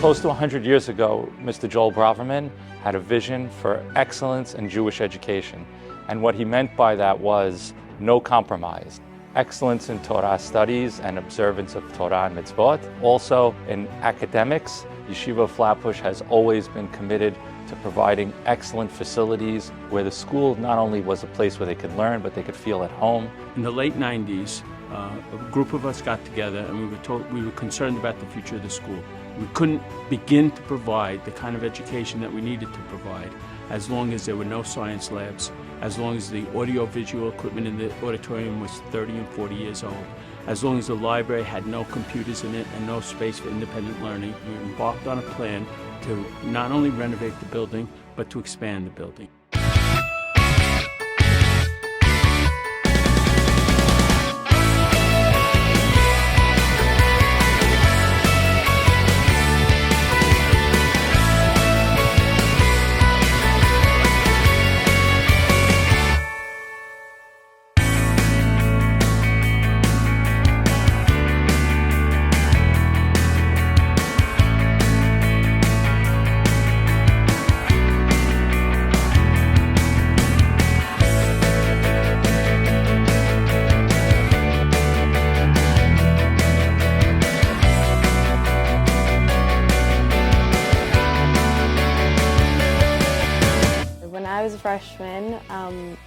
Close to 100 years ago, Mr. Joel Braverman had a vision for excellence in Jewish education. And what he meant by that was no compromise. Excellence in Torah studies and observance of Torah and mitzvot. Also in academics, Yeshivah Flatbush has always been committed to providing excellent facilities where the school not only was a place where they could learn, but they could feel at home. In the late 90s, a group of us got together and we were concerned about the future of the school. We couldn't begin to provide the kind of education that we needed to provide as long as there were no science labs, as long as the audio-visual equipment in the auditorium was 30 and 40 years old, as long as the library had no computers in it and no space for independent learning. We embarked on a plan to not only renovate the building, but to expand the building. When I was a freshman,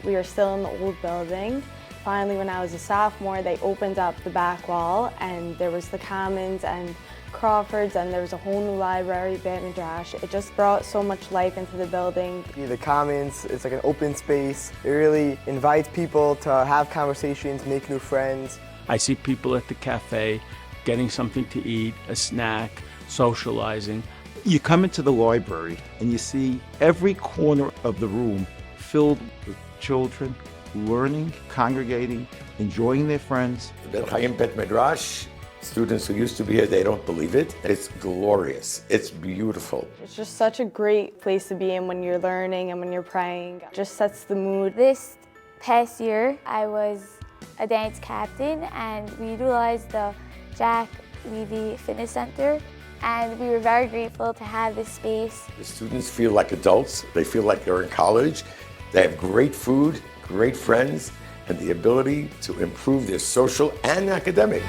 we were still in the old building. Finally, when I was a sophomore, they opened up the back wall and there was the Commons and Crawford's and there was a whole new library, Beit Midrash. It just brought so much life into the building. The Commons, it's like an open space. It really invites people to have conversations, make new friends. I see people at the cafe getting something to eat, a snack, socializing. You come into the library and you see every corner of the room filled with children learning, congregating, enjoying their friends. Beit Midrash, students who used to be here, they don't believe it. It's glorious. It's beautiful. It's just such a great place to be in when you're learning and when you're praying. It just sets the mood. This past year, I was a dance captain and we utilized the Jack Levy Fitness Center. And we were very grateful to have this space. The students feel like adults. They feel like they're in college. They have great food, great friends, and the ability to improve their social and academic.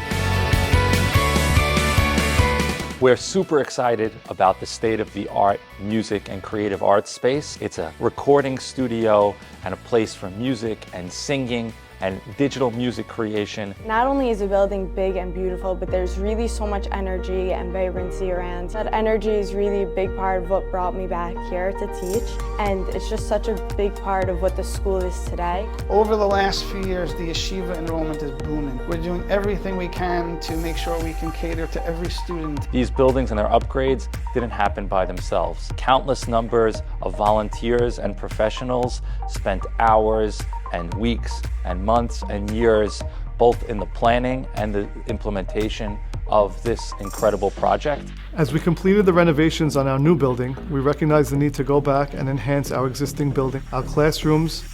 We're super excited about the state-of-the-art music and creative arts space. It's a recording studio and a place for music and singing and digital music creation. Not only is the building big and beautiful, but there's really so much energy and vibrancy around. That energy is really a big part of what brought me back here to teach, and it's just such a big part of what the school is today. Over the last few years, the Yeshiva enrollment is booming. We're doing everything we can to make sure we can cater to every student. These buildings and their upgrades didn't happen by themselves. Countless numbers of volunteers and professionals spent hours and weeks and months and years both in the planning and the implementation of this incredible project. As we completed the renovations on our new building, we recognized the need to go back and enhance our existing building. Our classrooms,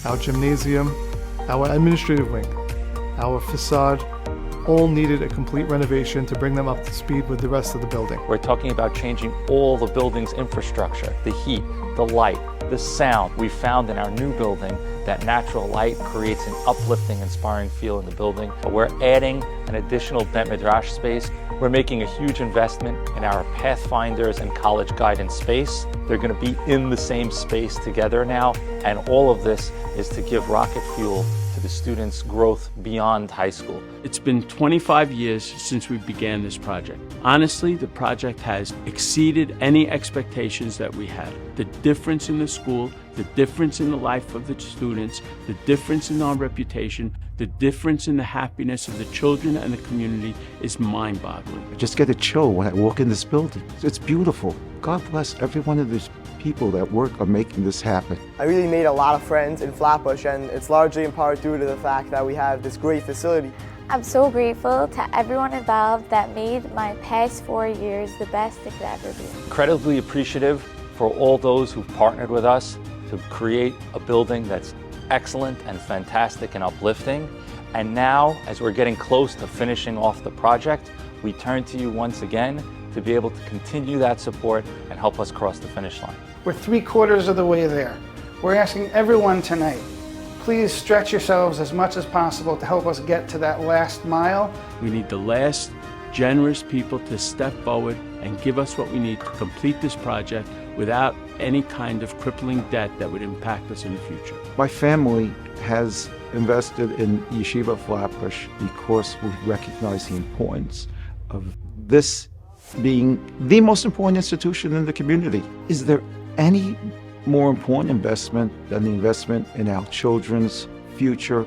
our gymnasium, our administrative wing, our facade, all needed a complete renovation to bring them up to speed with the rest of the building. We're talking about changing all the building's infrastructure, the heat, the light, the sound. We found in our new building that natural light creates an uplifting, inspiring feel in the building. We're adding an additional Beit Midrash space. We're making a huge investment in our Pathfinders and college guidance space. They're going to be in the same space together now, and all of this is to give rocket fuel to the students' growth beyond high school. It's been 25 years since we began this project. Honestly, the project has exceeded any expectations that we had. The difference in the school, the difference in the life of the students, the difference in our reputation, the difference in the happiness of the children and the community is mind-boggling. I just get a chill when I walk in this building. It's beautiful. God bless every one of these people that work on making this happen. I really made a lot of friends in Flatbush, and it's largely in part due to the fact that we have this great facility. I'm so grateful to everyone involved that made my past 4 years the best it could ever be. Incredibly appreciative for all those who've partnered with us to create a building that's excellent and fantastic and uplifting. And now, as we're getting close to finishing off the project, we turn to you once again to be able to continue that support and help us cross the finish line. We're 3/4 of the way there. We're asking everyone tonight, please stretch yourselves as much as possible to help us get to that last mile. We need the last generous people to step forward and give us what we need to complete this project without any kind of crippling debt that would impact us in the future. My family has invested in Yeshivah Flatbush because we recognize the importance of this being the most important institution in the community. Is there any more important investment than the investment in our children's future?